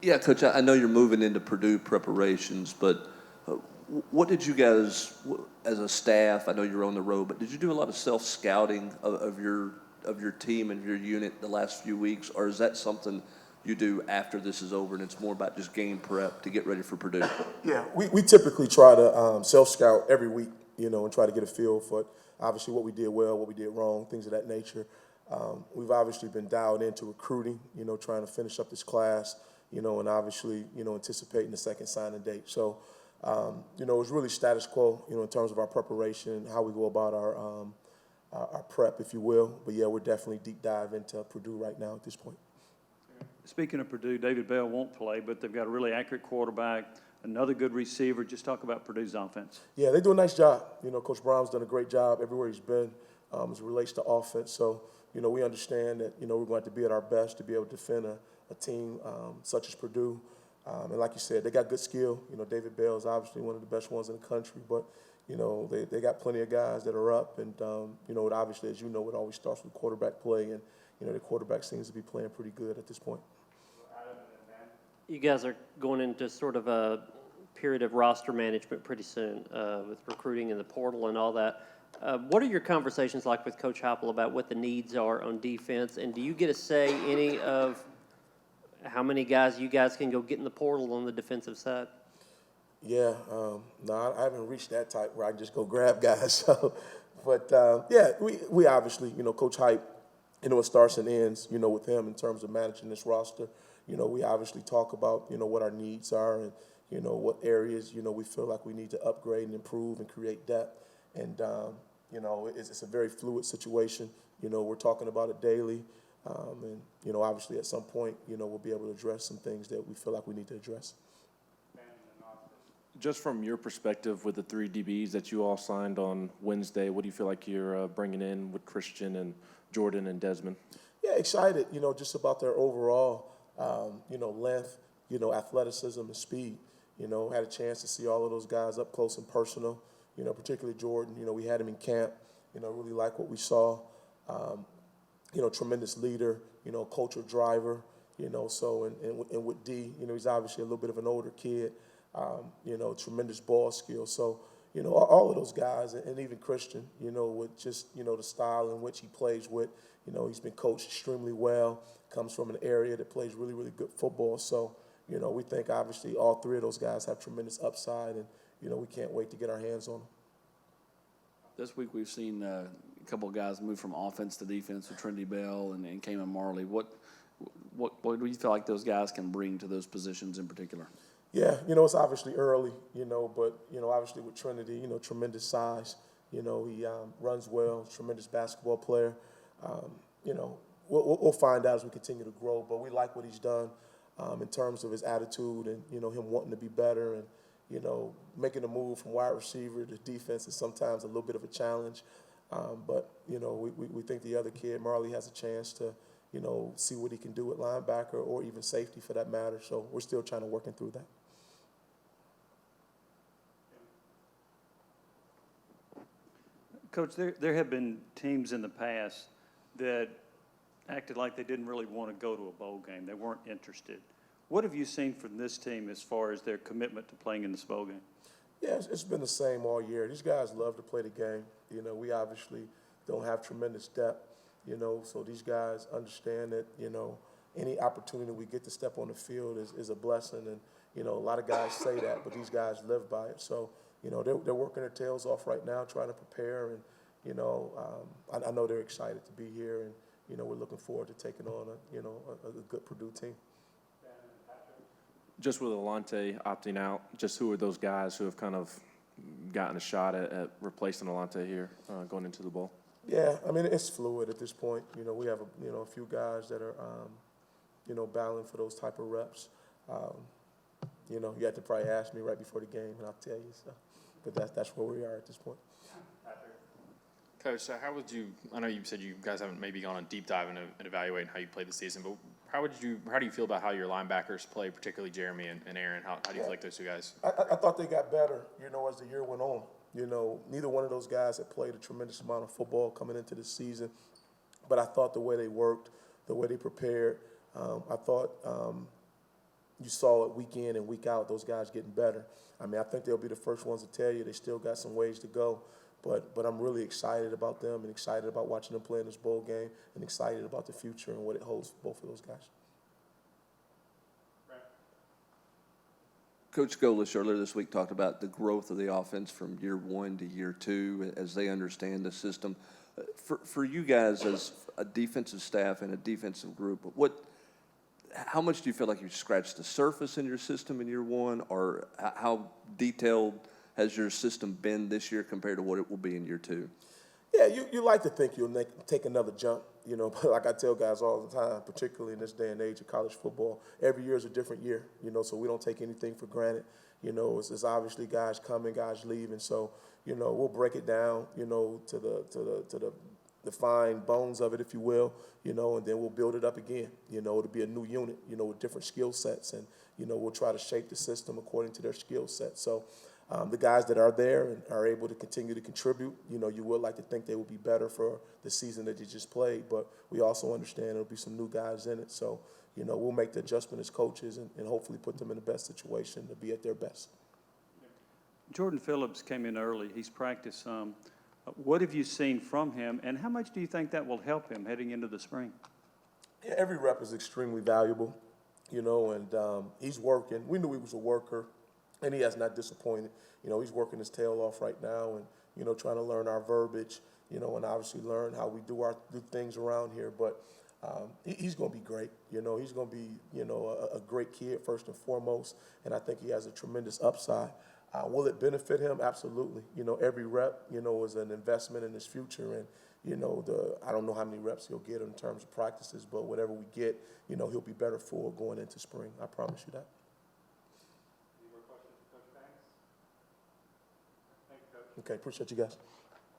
Yeah, Coach, I know you're moving into Purdue preparations, but uh, what did you guys, as a staff, I know you're on the road, but did you do a lot of self-scouting of your team and your unit the last few weeks, or is that something you do after this is over and it's more about just game prep to get ready for Purdue? Yeah, we typically try to self-scout every week, and try to get a feel for obviously what we did well, what we did wrong, things of that nature. We've obviously been dialed into recruiting, trying to finish up this class, and obviously, anticipating the second signing date. So, it's really status quo, in terms of our preparation, how we go about our prep, if you will. But yeah, we're definitely deep dive into Purdue right now at this point. Speaking of Purdue, David Bell won't play, but they've got a really accurate quarterback, another good receiver. Just talk about Purdue's offense. Yeah, they do a nice job. Coach Brown's done a great job everywhere he's been as it relates to offense. So, we understand that, we're going to have to be at our best to be able to defend a team such as Purdue. And like you said, they got good skill. David Bell is obviously one of the best ones in the country, but, they got plenty of guys that are up. And, obviously, as you know, it always starts with quarterback play. And, the quarterback seems to be playing pretty good at this point. You guys are going into sort of a period of roster management pretty soon with recruiting in the portal and all that. What are your conversations like with Coach Heupel about what the needs are on defense? And do you get a say any of how many guys you guys can go get in the portal on the defensive side? Yeah, no, I haven't reached that type where I can just go grab guys. So, but yeah, we obviously, Coach Hype, it starts and ends, with him in terms of managing this roster. We obviously talk about, what our needs are and, what areas, we feel like we need to upgrade and improve and create depth. And, it's a very fluid situation. We're talking about it daily. And, obviously at some point, we'll be able to address some things that we feel like we need to address. Just from your perspective with the 3 DBs that you all signed on Wednesday, what do you feel like you're bringing in with Christian and Jordan and Desmond? Yeah, excited, just about their overall, length, athleticism and speed. Had a chance to see all of those guys up close and personal, particularly Jordan. We had him in camp, really like what we saw. Tremendous leader, culture driver, so, and with D, he's obviously a little bit of an older kid, tremendous ball skill. So, all of those guys, and even Christian, with just, the style in which he plays with, he's been coached extremely well, comes from an area that plays really, really good football. So, we think obviously all 3 of those guys have tremendous upside, and, we can't wait to get our hands on them. This week we've seen a couple of guys move from offense to defense with Trinity Bell and Kamen Marley. What do you feel like those guys can bring to those positions in particular? Yeah, it's obviously early, but, obviously with Trinity, tremendous size. He runs well, tremendous basketball player. We'll find out as we continue to grow, but we like what he's done in terms of his attitude and, him wanting to be better and, making a move from wide receiver to defense is sometimes a little bit of a challenge. But, we think the other kid, Marley, has a chance to, see what he can do at linebacker or even safety for that matter. So we're still trying to work him through that. Coach, there have been teams in the past that acted like they didn't really want to go to a bowl game. They weren't interested. What have you seen from this team as far as their commitment to playing in this bowl game? Yeah, it's been the same all year. These guys love to play the game. We obviously don't have tremendous depth, so these guys understand that, any opportunity we get to step on the field is a blessing. And, a lot of guys say that, but these guys live by it. So, they're working their tails off right now, trying to prepare. And, I know they're excited to be here. And, we're looking forward to taking on a good Purdue team. Just with Alante opting out, just who are those guys who have kind of gotten a shot at replacing Alante here going into the bowl? Yeah, I mean, it's fluid at this point. We have a few guys that are, battling for those type of reps. You have to probably ask me right before the game, and I'll tell you. So, but that's where we are at this point. Coach, so how would you? I know you said you guys haven't maybe gone on deep dive into evaluating how you played the season, but how do you feel about how your linebackers play, particularly Jeremy and Aaron? How do you feel like those 2 guys? I thought they got better, as the year went on. Neither one of those guys had played a tremendous amount of football coming into this season, but I thought the way they worked, the way they prepared, I thought you saw it week in and week out, those guys getting better. I mean, I think they'll be the first ones to tell you they still got some ways to go. But I'm really excited about them and excited about watching them play in this bowl game and excited about the future and what it holds for both of those guys. Coach Golish earlier this week talked about the growth of the offense from year 1 to year 2 as they understand the system. For you guys as a defensive staff and a defensive group, how much do you feel like you've scratched the surface in your system in year 1, or how detailed has your system been this year compared to what it will be in year 2? Yeah, you like to think you'll take another jump, but like I tell guys all the time, particularly in this day and age of college football, every year is a different year, so we don't take anything for granted. It's obviously guys coming, guys leaving, so, we'll break it down, to the fine bones of it, if you will, and then we'll build it up again. It'll be a new unit, with different skill sets, and, we'll try to shape the system according to their skill set. So, the guys that are there and are able to continue to contribute, you would like to think they will be better for the season that you just played, but we also understand there'll be some new guys in it. So, we'll make the adjustment as coaches and hopefully put them in the best situation to be at their best. Jordan Phillips came in early. He's practiced some. What have you seen from him, and how much do you think that will help him heading into the spring? Yeah, every rep is extremely valuable, and he's working. We knew he was a worker. And he has not disappointed. He's working his tail off right now and, trying to learn our verbiage, and obviously learn how we do things around here. But he's going to be great. He's going to be, a great kid first and foremost. And I think he has a tremendous upside. Will it benefit him? Absolutely. Every rep, is an investment in his future. And, I don't know how many reps he'll get in terms of practices, but whatever we get, he'll be better for going into spring. I promise you that. Okay, appreciate you guys.